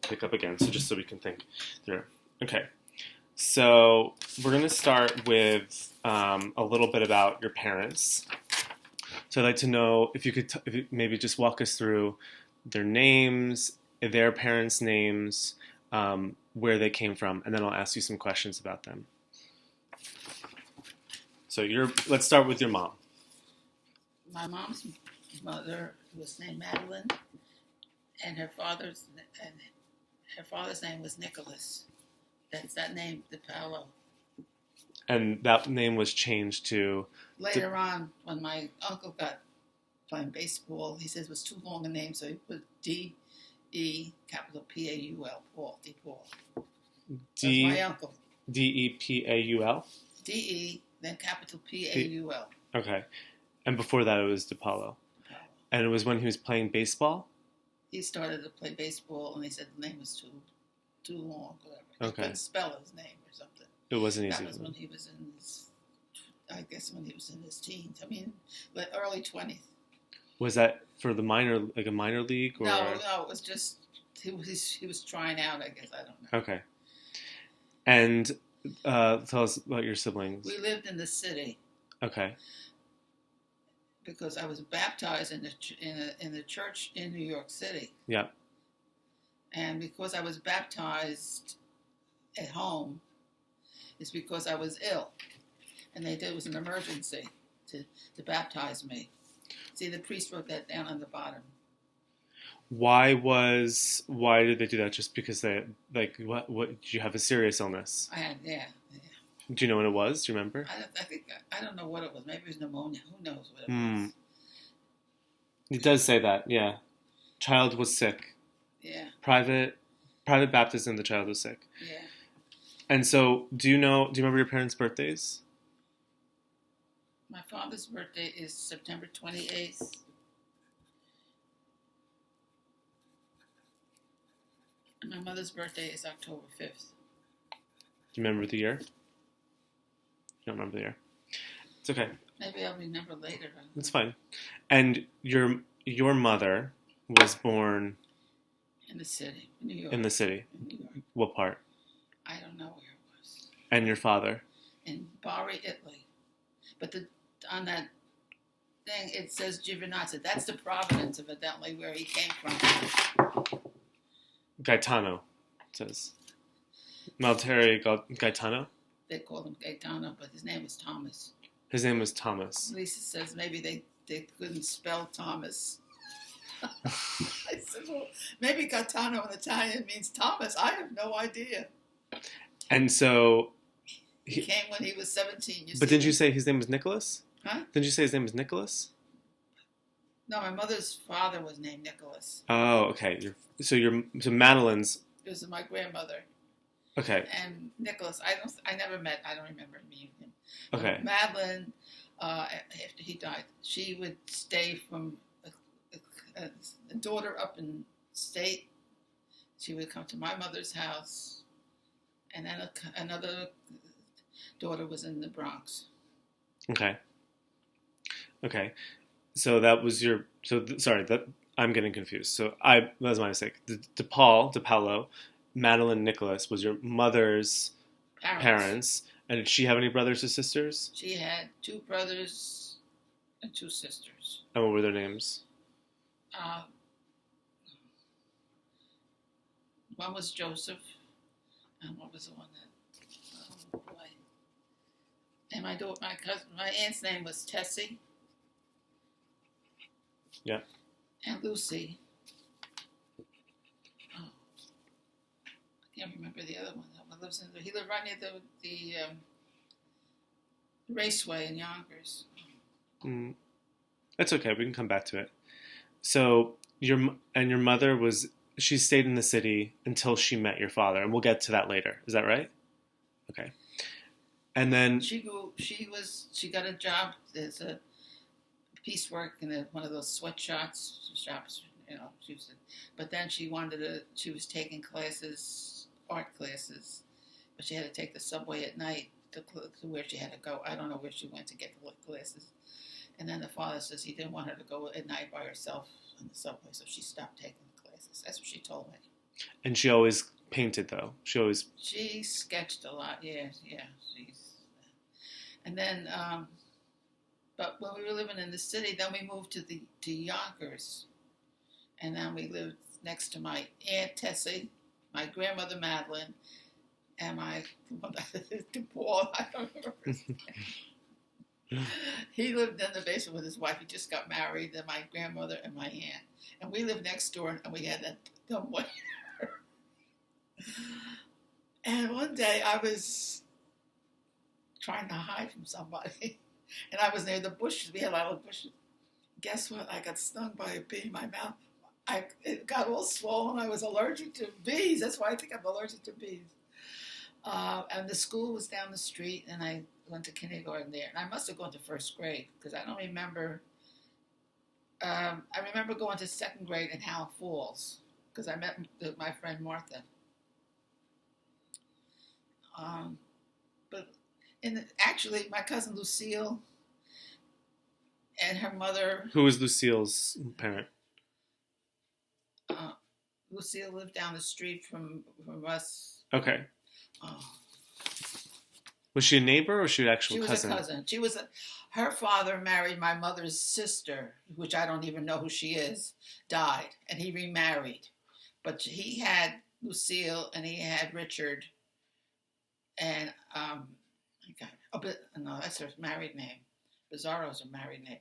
pick up again, so just so we can think through. Okay, so we're going to start with a little bit about your parents. So I'd like to know if you could if you maybe just walk us through their names, their parents' names, where they came from, and then I'll ask you some questions about them. So let's start with your mom. My mom's mother was named Madeline, and her father's name was Nicholas. That's that name, DiPaolo. And that name was changed to... Later on, when my uncle got playing baseball, he says it was too long a name, so he put D-E, capital P-A-U-L, Paul, DePaul. That's my uncle. D-E-P-A-U-L? D-E, then capital P-A-U-L. Okay. And before that, it was DiPaolo. And it was when he was playing baseball? He started to play baseball, and he said the name was too long, whatever. Okay. He couldn't spell his name or something. It wasn't easy. That was when he was in his, I guess when he was in his teens. I mean, but early 20s. Was that for the minor league? Or? No, it was just, he was trying out, I guess. I don't know. Okay. And tell us about your siblings. We lived in the city. Okay. Because I was baptized in the church in New York City. Yeah. And because I was baptized at home, it's because I was ill. And it was an emergency to baptize me. See, the priest wrote that down on the bottom. Why did they do that? Just because they, what did you have a serious illness? I had, yeah. Do you know what it was? Do you remember? I don't know what it was. Maybe it was pneumonia. Who knows what it was? It does say that, yeah. Child was sick. Yeah. Private baptism, the child was sick. Yeah. And so, do you remember your parents' birthdays? My father's birthday is September 28th. And my mother's birthday is October 5th. Do you remember the year? You don't remember the year. It's okay. Maybe I'll remember later. It's fine. And your mother was born... In the city, New York. In the city? In New York. What part? I don't know where it was. And your father? In Bari, Italy. But on that thing, it says Giovinazza. That's the Providence, evidently, where he came from. Gaetano, it says. Malteri Gaetano? They called him Gaetano, but his name was Thomas. His name was Thomas. Lisa says maybe they couldn't spell Thomas. I said, well, maybe Gaetano in Italian means Thomas. I have no idea. And so... He came when he was 17. But didn't you say his name was Nicholas? Huh? Didn't you say his name was Nicholas? No, my mother's father was named Nicholas. Oh, okay. So Madeline's... It was my grandmother. Okay. And Nicholas, I never met. I don't remember meeting him. Okay. Madeline, after he died, she would stay from a daughter up in state. She would come to my mother's house, and then another daughter was in the Bronx. Okay. Okay. So that was your... sorry, I'm getting confused. So that was my mistake. DiPaolo, Madeline Nicholas was your mother's parents. And did she have any brothers or sisters? She had 2 brothers and 2 sisters. And what were their names? One was Joseph, and what was the one that? Oh boy! And my aunt's name was Tessie. Yeah. And Lucy. Oh, I can't remember the other one. He lived right near the raceway in Yonkers. That's okay. We can come back to it. So your mother she stayed in the city until she met your father, and we'll get to that later. Is that right? Okay. And then she got a job as a piecework in one of those sweatshops shops, but then she was taking art classes, but she had to take the subway at night to where she had to go. I don't know where she went to get the classes. And then the father says he didn't want her to go at night by herself on the subway, so she stopped taking the classes. That's what she told me. And she always painted, though. She always. She sketched a lot. Yeah, yeah. And then, but when we were living in the city, then we moved to Yonkers, and then we lived next to my aunt Tessie, my grandmother Madeline, and my Paul. I don't remember his name. He lived in the basement with his wife. He just got married. Then my grandmother and my aunt, and we lived next door, and we had that dumb waiter. And one day I was trying to hide from somebody, and I was near the bushes. We had a lot of bushes. Guess what? I got stung by a bee in my mouth. It got all swollen. I was allergic to bees. That's why I think I'm allergic to bees. And the school was down the street, and I went to kindergarten there. And I must have gone to first grade because I don't remember. I remember going to second grade in Howell Falls because I met my friend Martha. But actually, my cousin Lucille and her mother. Who was Lucille's parent? Lucille lived down the street from us. Okay. Oh. Was she a neighbor or was she an actual cousin? She was a cousin. Her father married my mother's sister, which I don't even know who she is, died, and he remarried. But he had Lucille and he had Richard. And no, that's her married name. Bizarro's her married name.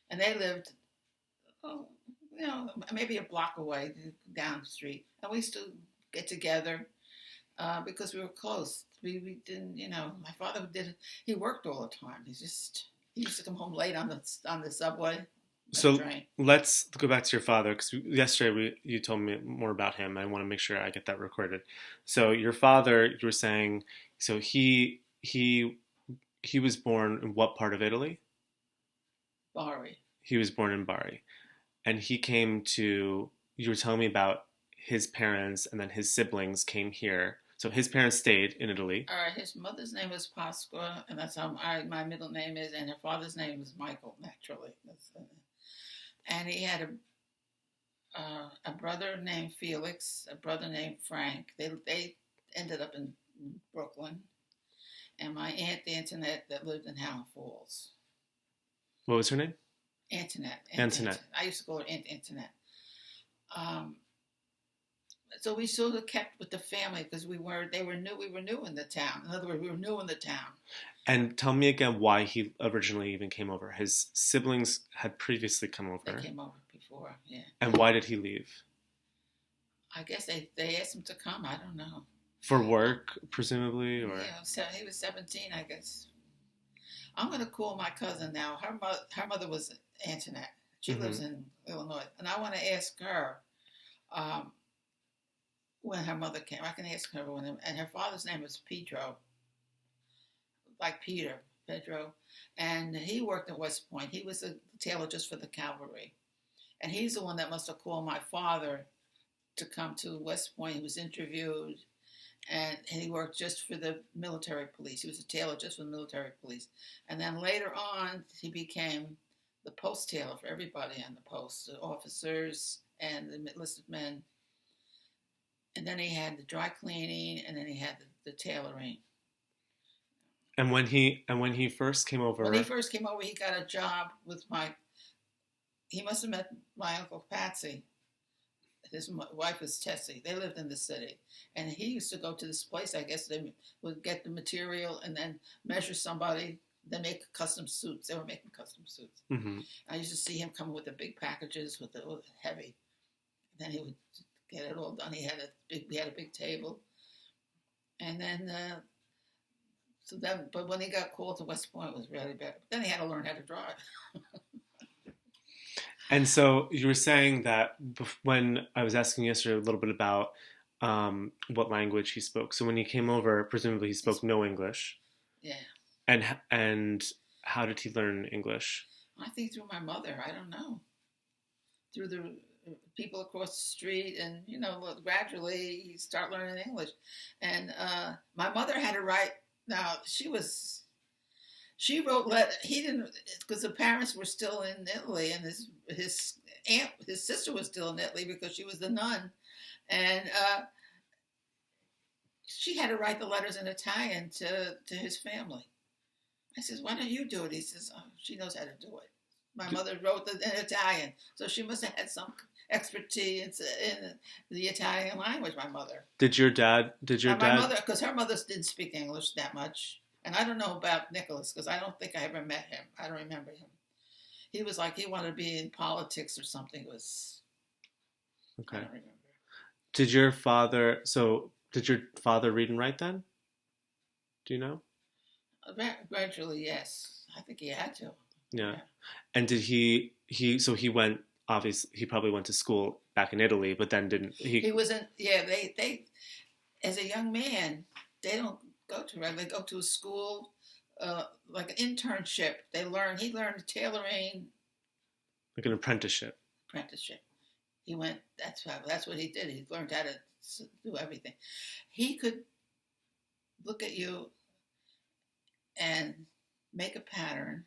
And they lived, maybe a block away down the street. And we used to get together because we were close. We didn't, my father he worked all the time. He used to come home late on the subway. So let's go back to your father, because yesterday you told me more about him. I want to make sure I get that recorded. So your father, you were saying, so he was born in what part of Italy? Bari. He was born in Bari. And he came to, you were telling me about his parents and then his siblings came here. So his parents stayed in Italy. All right, his mother's name was Pasqua, and that's how my middle name is, and her father's name was Michael, naturally. And he had a brother named Felix, a brother named Frank. They ended up in Brooklyn. And my aunt Antoinette that lived in Howell Falls. What was her name? Antoinette. I used to call her Aunt Antoinette. So we sort of kept with the family because we were new in the town. In other words, we were new in the town. And tell me again why he originally even came over. His siblings had previously come over. They came over before, yeah. And why did he leave? I guess they asked him to come. I don't know. For work, presumably, or yeah. So he was 17, I guess. I'm going to call my cousin now. Her mother was Antoinette. She lives in Illinois, and I want to ask her when her mother came. I can ask her and her father's name was Pedro. Like Pedro, and he worked at West Point. He was a tailor just for the cavalry, and he's the one that must have called my father to come to West Point. He was interviewed, and he worked just for the military police. He was a tailor just for the military police, and then later on he became the post tailor for everybody on the post, the officers and the enlisted men. And then he had the dry cleaning, and then he had the tailoring. And when he first came over, he got a job with he must have met my Uncle Patsy. His wife was Tessie. They lived in the city. And he used to go to this place, I guess they would get the material and then measure somebody, then make custom suits. They were making custom suits. Mm-hmm. I used to see him come with the big packages with the heavy. Then he would get it all done. We had a big table. And then but when he got called to West Point, it was really bad. Then he had to learn how to drive. And so you were saying that when I was asking yesterday a little bit about what language he spoke. So when he came over, presumably he spoke no English. Yeah. And how did he learn English? I think through my mother. I don't know. Through the people across the street, and gradually you start learning English. And my mother had to write. Now she wrote letter. He didn't, because the parents were still in Italy, and aunt, his sister was still in Italy because she was the nun, and she had to write the letters in Italian to his family. I says, why don't you do it? He says, oh, she knows how to do it. My mother wrote it in Italian, so she must have had some expertise in the Italian language. My mother. Did your dad? My mother, because her mother didn't speak English that much, and I don't know about Nicholas because I don't think I ever met him. I don't remember him. He was like he wanted to be in politics or something. It was okay. I don't remember. Did your father? So did your father read and write then? Do you know? Gradually, yes. I think he had to. Yeah. And did he so he went, obviously he probably went to school back in Italy, but then didn't he wasn't, yeah, they as a young man, they don't go to regular, they go to a school like an internship. He learned tailoring, like an apprenticeship. He went, that's what he did. He learned how to do everything. He could look at you and make a pattern.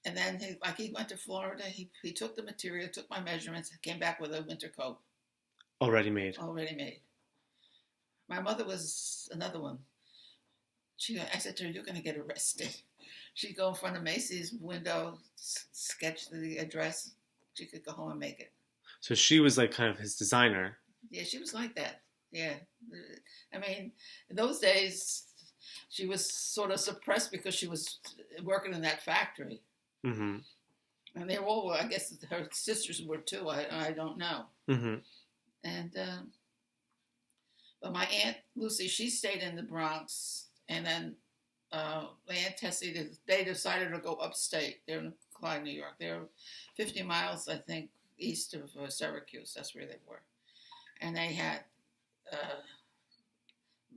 And then he went to Florida. He took the material, took my measurements, and came back with a winter coat. Already made. My mother was another one. I said to her, you're going to get arrested. She'd go in front of Macy's window, sketch the address. She could go home and make it. So she was like kind of his designer. Yeah, she was like that. Yeah. I mean, in those days, she was sort of suppressed because she was working in that factory. Mm-hmm. And they were all, I guess her sisters were too. I don't know. Mm-hmm. And but my Aunt Lucy, she stayed in the Bronx, and then my Aunt Tessie, they decided to go upstate. They're in Clyde, New York. They're 50 miles, I think, east of Syracuse. That's where they were. And they had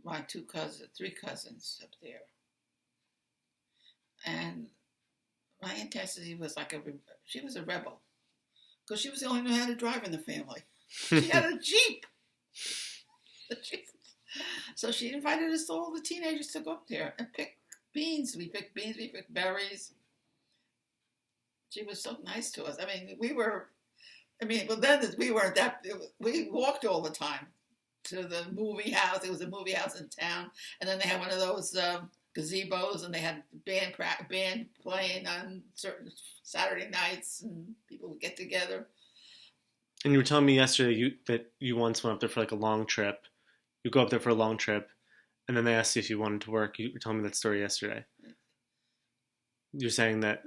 my three cousins up there. And my Aunt Tessie was she was a rebel because she was the only one who knew how to drive in the family. She had a Jeep. So she invited us, all the teenagers, to go up there and pick beans. We picked beans, we picked berries. She was so nice to us. But then we weren't that, we walked all the time to the movie house. There was a movie house in town. And then they had one of those gazebos, and they had band playing on certain Saturday nights, and people would get together. And you were telling me yesterday that you once went up there for like a long trip. You go up there for a long trip, and then they asked you if you wanted to work. You were telling me that story yesterday. You're saying that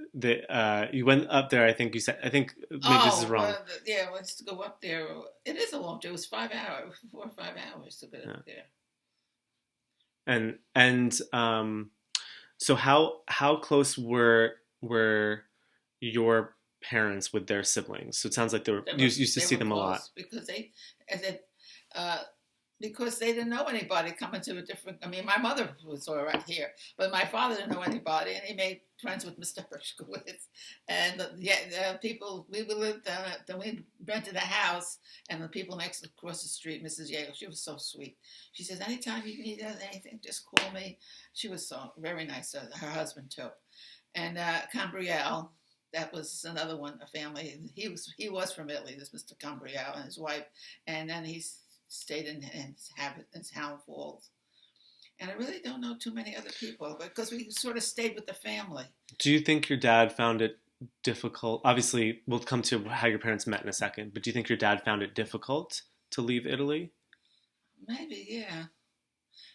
you went up there. I think you said. I think maybe this is wrong. Let's go up there. It is a long trip. It was 5 hours, 4 or 5 hours to get up there. And so how close were your parents with their siblings? So it sounds like you used to see them a lot because they didn't know anybody coming to a different. I mean, my mother was all right here, but my father didn't know anybody, and he made friends with Mr. Hershkowitz, and people. We lived. Then we rented a house, and the people across the street, Mrs. Yale, she was so sweet. She says, "Anytime you need anything, just call me." She was so very nice. Her husband too, and Cambriel. That was another one, a family. He was from Italy. This Mr. Cambriel and his wife, and then he stayed in Howland Falls. And I really don't know too many other people because we sort of stayed with the family. Do you think your dad found it difficult? Obviously, we'll come to how your parents met in a second, but do you think your dad found it difficult to leave Italy? Maybe, yeah.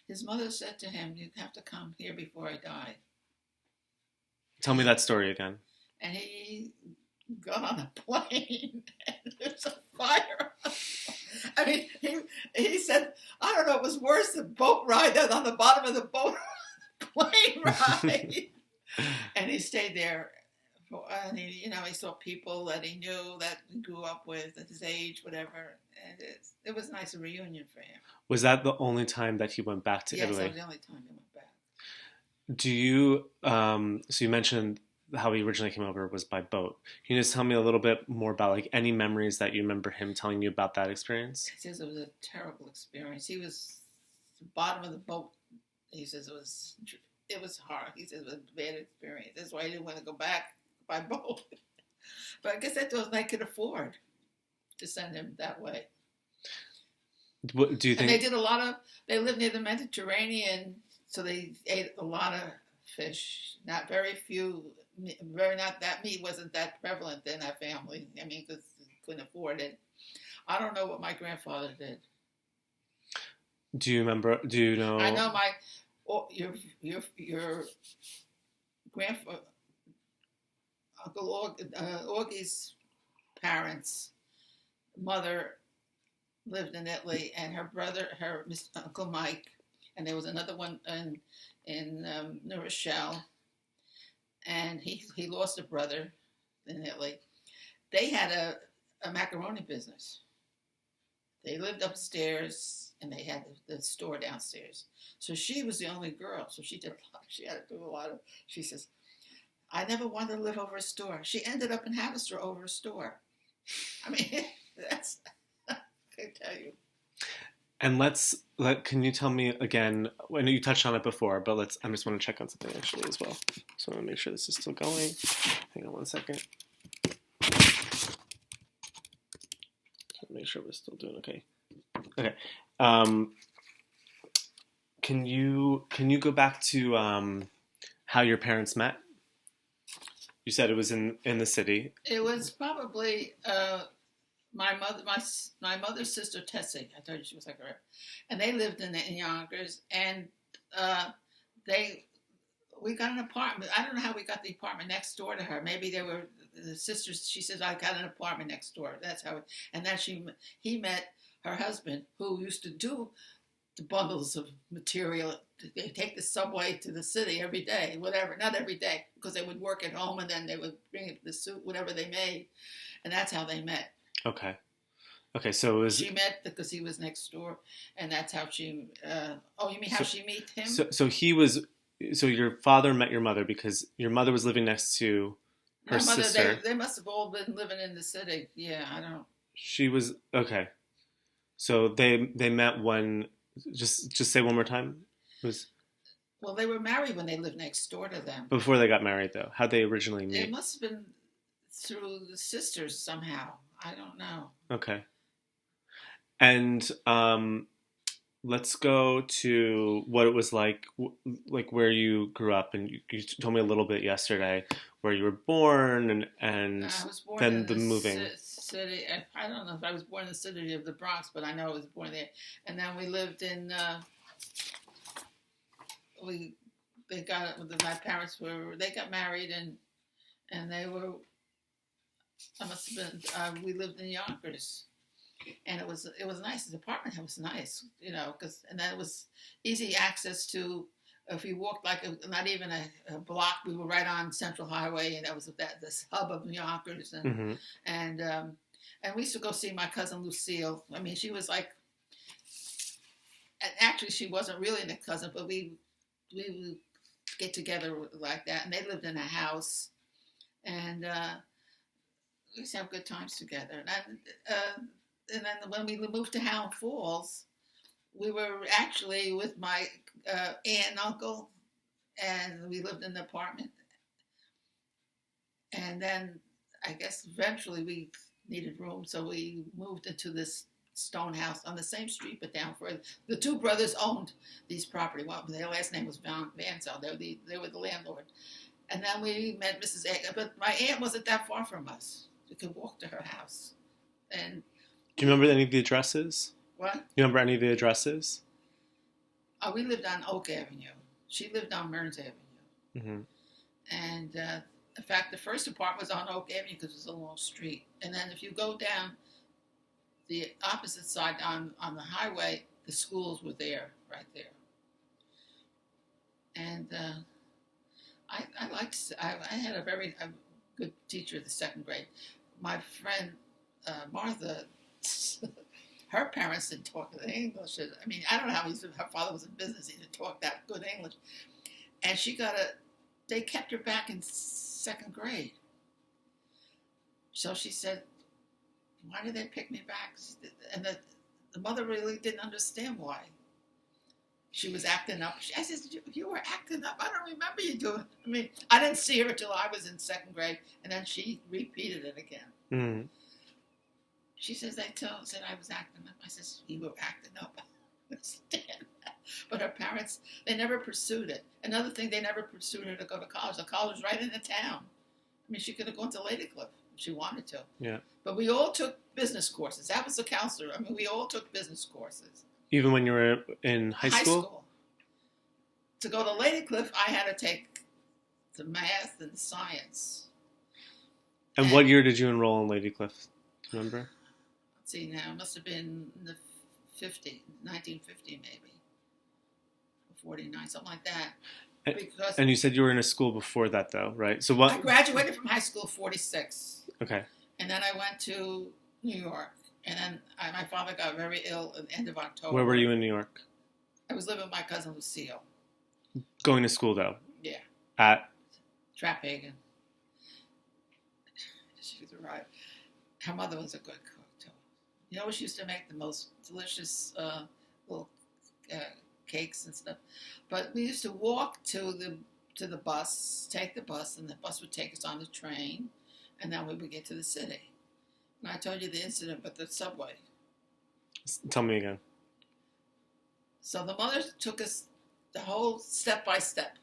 His mother said to him, "You have to come here before I die." Tell me that story again. And he got on a plane, and there's a fire. I mean, he said, I don't know, it was worse than boat ride than on the bottom of the boat plane ride. And he stayed there. And he saw people that he knew, that he grew up with at his age, whatever. And it was a nice reunion for him. Was that the only time that he went back to Italy? Yes, that was the only time he went back. Do you, so you mentioned how he originally came over was by boat. Can you just tell me a little bit more about like any memories that you remember him telling you about that experience? He says it was a terrible experience. He was at the bottom of the boat. He says it was hard. He says it was a bad experience. That's why he didn't want to go back by boat. But I guess that was they could afford to send him that way. What do you And they think? did a lot of. They lived near the Mediterranean, so they ate a lot of fish. Not very few. Very not that meat wasn't that prevalent in that family. I mean, because they couldn't afford it. I don't know what my grandfather did. Do you remember? Do you I know? know my your grandfather Uncle Augie's parents' mother lived in Italy, and her brother, Uncle Mike, and there was another one in New Rochelle, and he lost a brother in Italy. They had a macaroni business. They lived upstairs, and they had the store downstairs. So she was the only girl. So she did. She had to do a lot of. She says, "I never wanted to live over a store." She ended up in Haverstraw over a store. I mean, that's. I can tell you. And can you tell me again? I know you touched on it before, but I just want to check on something actually as well. So I want to make sure this is still going. Hang on one second. Make sure we're still doing okay. Okay. Um, can you go back to how your parents met? You said it was in the city. It was probably my mother, my mother's sister Tessie. I told you she was like her, and they lived in Yonkers, and they we got an apartment. I don't know how we got the apartment next door to her. Maybe they were the sisters. She says I got an apartment next door. That's how. And then he met her husband, who used to do the bundles of material. They take the subway to the city every day, whatever. Not every day, because they would work at home and then they would bring it the suit, whatever they made, and that's how they met. Okay. Okay. So it was. She met because he was next door, and that's how she. Oh, you mean how she met him? So he was. So your father met your mother because your mother was living next to her My mother, sister. they must have all been living in the city. Yeah, I don't. She was okay. So they met when. Just say one more time. It was Well, they were married when they lived next door to them. before they got married, though. How'd they originally It meet? must have been through the sisters somehow. I don't know. Okay. And let's go to what it was like where you grew up, and you told me a little bit yesterday where you were born, and I was born then in the moving. City. I don't know if I was born in the city of the Bronx, but I know I was born there. And then we lived in. They got my parents they got married and they were. I must have been. We lived in Yonkers, and it was nice. The apartment was nice, and then it was easy access to. If you walked not even a block, we were right on Central Highway, and that was this hub of Yonkers, Mm-hmm. and we used to go see my cousin Lucille. I mean, she was like, and actually, she wasn't really a cousin, but we would get together like that, and they lived in a house, and we used to have good times together. And then when we moved to Howland Falls, we were actually with my aunt and uncle, and we lived in an apartment. And then I guess eventually we needed room, so we moved into this stone house on the same street but down further. The two brothers owned these property. Well, their last name was Van Zyl. They were the landlord. And then we met Mrs. A. But my aunt wasn't that far from us. We could walk to her house. And Do you remember any of the addresses? what? You remember any of the addresses? We lived on Oak Avenue. She lived on Mearns Avenue. Mm-hmm. And in fact, the first apartment was on Oak Avenue because it was a long street. And then if you go down the opposite side on the highway, the schools were there, right there. And I had a very good teacher in the second grade. My friend Martha, her parents didn't talk English. I mean, I don't know how her father was in business. He didn't talk that good English. And they kept her back in second grade. So she said, why did they pick me back? And the mother really didn't understand why. she was acting up. I said, you were acting up. I don't remember you doing. I mean, I didn't see her until I was in second grade, and then she repeated it again. Mm. She says, said I was acting up. I says, you were acting up. But her parents, they never pursued it. Another thing, they never pursued her to go to college. The college was right in the town. I mean, she could have gone to Ladycliff if she wanted to. Yeah. But we all took business courses. That was the counselor. I mean, we all took business courses. Even when you were in high school? To go to Ladycliff, I had to take the math and science. And what year did you enroll in Ladycliff? Do you remember? Let's see now. It must have been in the 1950 maybe. 49, something like that. Because and you said you were in a school before that, though, right? So what? I graduated from high school 46. Okay. And then I went to New York. And then my father got very ill at the end of October. Where were you in New York? I was living with my cousin Lucille. Going to school, though? Yeah. At? Traphagen. She was right. Her mother was a good cook, too. You know, she used to make the most delicious little cakes and stuff. But we used to walk to the bus, take the bus, and the bus would take us on the train, and then we would get to the city. And I told you the incident with the subway. Tell me again. So the mother took us the whole step by step.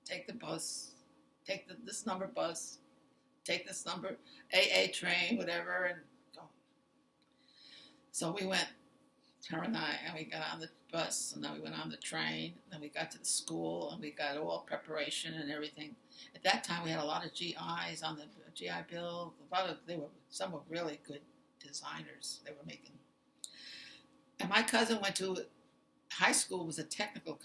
Take the bus, take this number bus, take this number AA train, whatever, and go. So we went, her and we got on the bus, and then we went on the train, and then we got to the school, and we got all preparation and everything. At that time, we had a lot of GIs on the GI Bill. Some were really good designers they were making. And my cousin went to high school, was a technical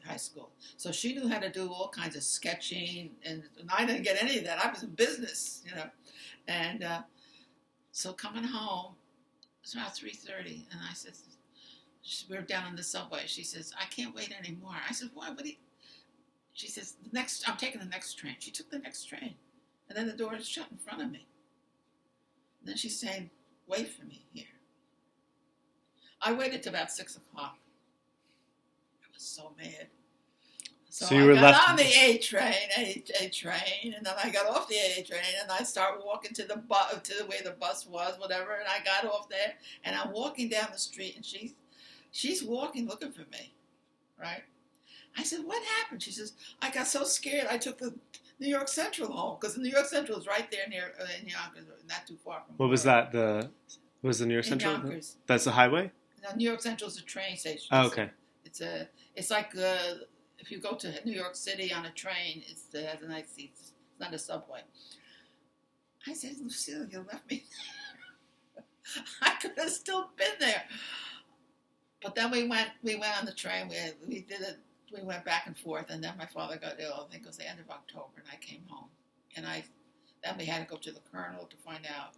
high school, so she knew how to do all kinds of sketching, and I didn't get any of that. I was in business, you know. And so coming home, it was about 3:30, and I said, we were down on the subway. She says, I can't wait anymore. I said, why? She says, I'm taking the next train. She took the next train. And then the door is shut in front of me. And then she's saying, wait for me here. I waited till about 6 o'clock. I was so mad. So you I were got left on the A train, and then I got off the A train, and I started walking to the way the bus was, whatever, and I got off there, and I'm walking down the street, and she's walking looking for me, right? I said, what happened? She says, I got so scared I took the New York Central home, because the New York Central is right there near in Yonkers, not too far from What was that? Was the New York in Central? Yonkers. That's the highway? No, New York Central is a train station. Oh, okay. It's like if you go to New York City on a train, it has a nice seats. It's not a subway. I said, Lucille, you left me. I could have still been there. But then we went on the train. We did it. We went back and forth, and then my father got ill. I think it was the end of October, and I came home. And then we had to go to the colonel to find out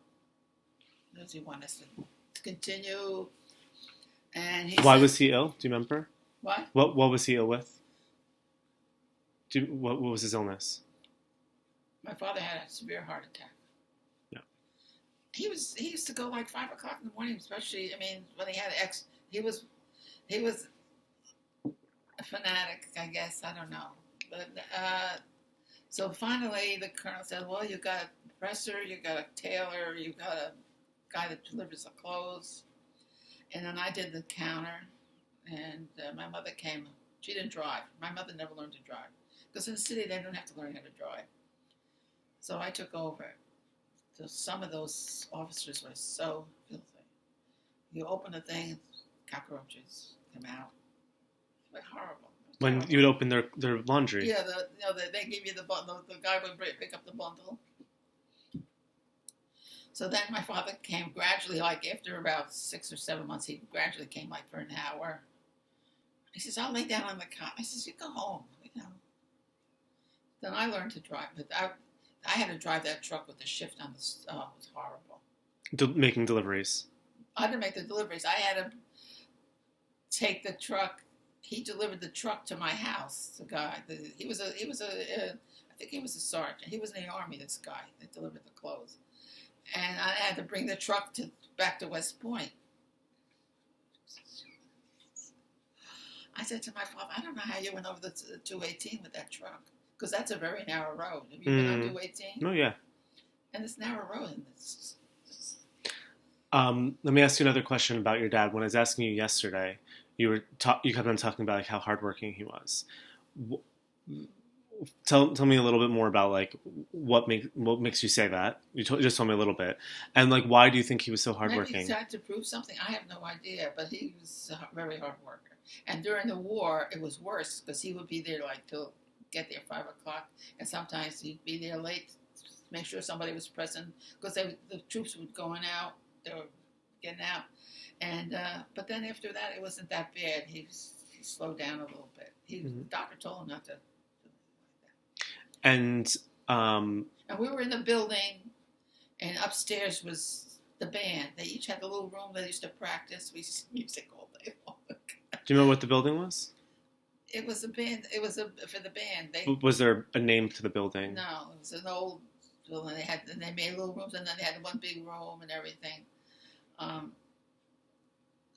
does he want us to continue. And why was he ill? Do you remember? What? What was he ill with? What was his illness? My father had a severe heart attack. Yeah. He used to go like 5 o'clock in the morning, especially. I mean, when he had he was a fanatic, I guess. I don't know. But so finally, the colonel said, "Well, you got a presser, you got a tailor, you got a guy that delivers the clothes." And then I did the counter, and my mother came. She didn't drive. My mother never learned to drive. Because in the city, they don't have to learn how to drive. So I took over. So some of those officers were so filthy. You open the thing, cockroaches come out. It was horrible. When you would open their laundry? Yeah, they give you the bundle. The guy would pick up the bundle. So then my father came gradually, like after about 6 or 7 months, he gradually came like for an hour. He says, I'll lay down on the cot. I says, you go home, you know. Then I learned to drive, but I had to drive that truck with the shift on the, it was horrible. Making deliveries. I didn't make the deliveries. I had to take the truck. He delivered the truck to my house, the guy. I think he was a sergeant. He was in the Army, this guy that delivered the clothes. And I had to bring the truck back to West Point. I said to my father, I don't know how you went over the 218 with that truck, because that's a very narrow road. Have you been on 218? Oh, yeah. And it's narrow road, and it's Let me ask you another question about your dad. When I was asking you yesterday, you kept on talking about like how hardworking he was. Wh- Tell me a little bit more about like what makes you say that. You just told me a little bit, and like why do you think he was so maybe hardworking? he tried to prove something. I have no idea, but he was a very hard worker. And during the war, it was worse because he would be there like till get there 5 o'clock, and sometimes he'd be there late to make sure somebody was present because the troops were going out, they were getting out, and but then after that, it wasn't that bad. He slowed down a little bit. The doctor told him not to. And And we were in the building, and upstairs was the band. They each had a little room they used to practice. We used to music all day long. do you remember what the building was? It was a band. It was for the band. Was there a name to the building? No, it was an old building. They made little rooms, and then they had one big room and everything.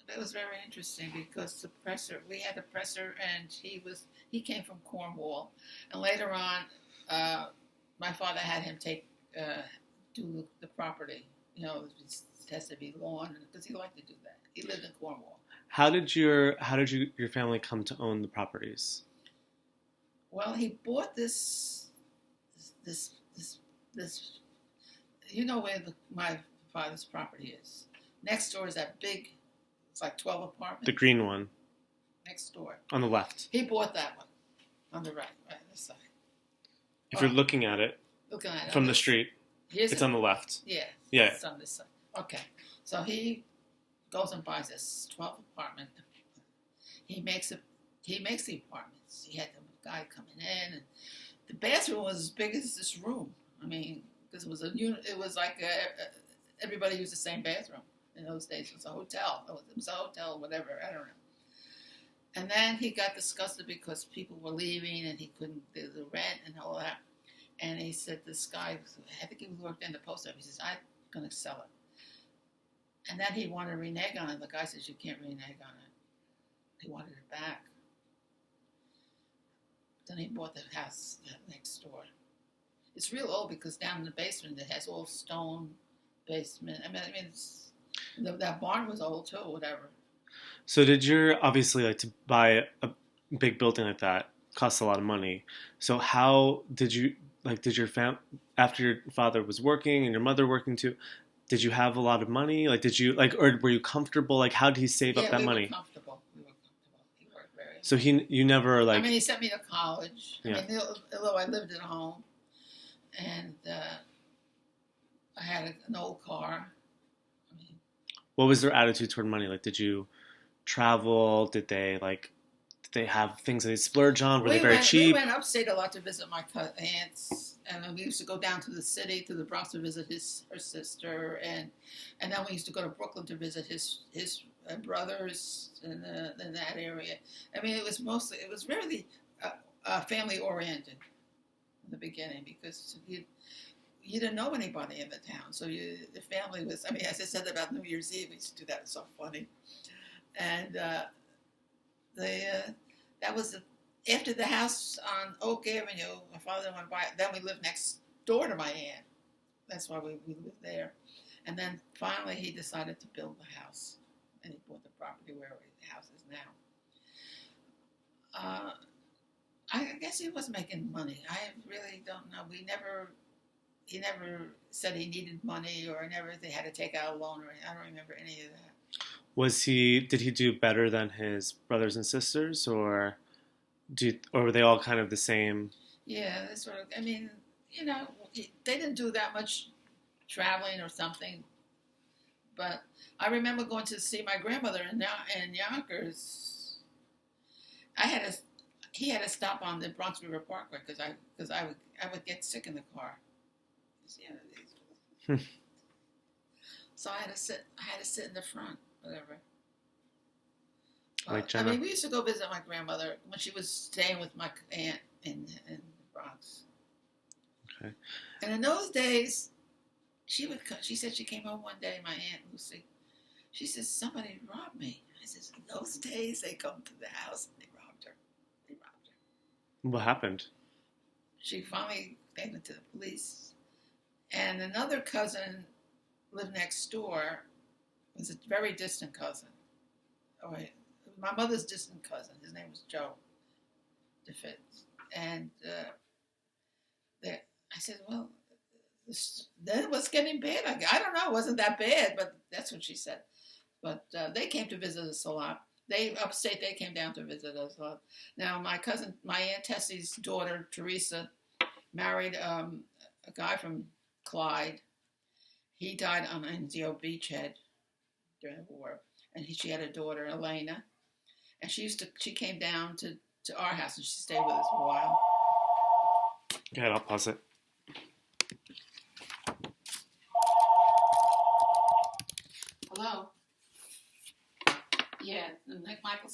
It was very interesting because we had a presser, and he came from Cornwall, and later on. My father had him do the property. You know, it has to be lawn because he liked to do that. He lived in Cornwall. How did your family come to own the properties? Well, he bought this. You know where my father's property is. Next door is that big. It's like 12 apartments. The green one. Next door. On the left. He bought that one. On the right on this side. If you're looking at it from the street, it's on the left. Yeah. Yeah. It's on this side. Okay. So he goes and buys this 12 apartment. He makes the apartments. He had the guy coming in, and the bathroom was as big as this room. I mean, because it was a unit. It was like everybody used the same bathroom in those days. It was a hotel. It was a hotel, whatever. I don't know. And then he got disgusted because people were leaving and he couldn't do the rent and all that. And he said, this guy, I think he worked in the post office, he says, I'm going to sell it. And then he wanted to renege on it. The guy says, you can't renege on it. He wanted it back. Then he bought the house next door. It's real old because down in the basement it has all stone basement. I mean, that barn was old too, whatever. So obviously like to buy a big building like that costs a lot of money. So how did your after your father was working and your mother working too, did you have a lot of money? Like or were you comfortable? Like how did he save up that money? We were comfortable. He worked very hard. So you never like. I mean, he sent me to college. Yeah. I mean, although I lived at home, and I had an old car. I mean, what was their attitude toward money? Like, did you travel? Did they have things that they splurge on? Were they very cheap? We went upstate a lot to visit my aunts, and we used to go down to the city, to the Bronx to visit her sister, and then we used to go to Brooklyn to visit his brothers in that area. I mean, it was really family oriented in the beginning because you didn't know anybody in the town, so the family was. I mean, as I said about New Year's Eve, we used to do that. It's so funny, and that was after the house on Oak Avenue. My father went by. Then we lived next door to my aunt. That's why we lived there. And then finally he decided to build the house, and he bought the property where the house is now. I guess he was making money. I really don't know. He never said he needed money or they had to take out a loan or anything. I don't remember any of that. Did he do better than his brothers and sisters, or were they all kind of the same? Yeah, that's sort of. I mean, they didn't do that much traveling or something. But I remember going to see my grandmother in Yonkers. He had to stop on the Bronx River Parkway because I would get sick in the car. So I had to sit in the front. Whatever. Like I mean, we used to go visit my grandmother when she was staying with my aunt in the Bronx. Okay. And in those days, she said she came home one day, my Aunt Lucy. She says, somebody robbed me. I says, in those days, they come to the house and they What happened? She finally gave it to the police. And another cousin lived next door, was a very distant cousin. Oh, my mother's distant cousin. His name was Joe DeFitz. And I said, well, then it was getting bad. I don't know. It wasn't that bad, but that's what she said. But they came to visit us a lot. Upstate, they came down to visit us a lot. Now, my Aunt Tessie's daughter, Teresa, married a guy from Clyde. He died on Indio Beachhead during the war. And she had a daughter, Elena. And she came down to our house, and she stayed with us for a while. Okay, I'll pause it. Hello? Yeah, like Michael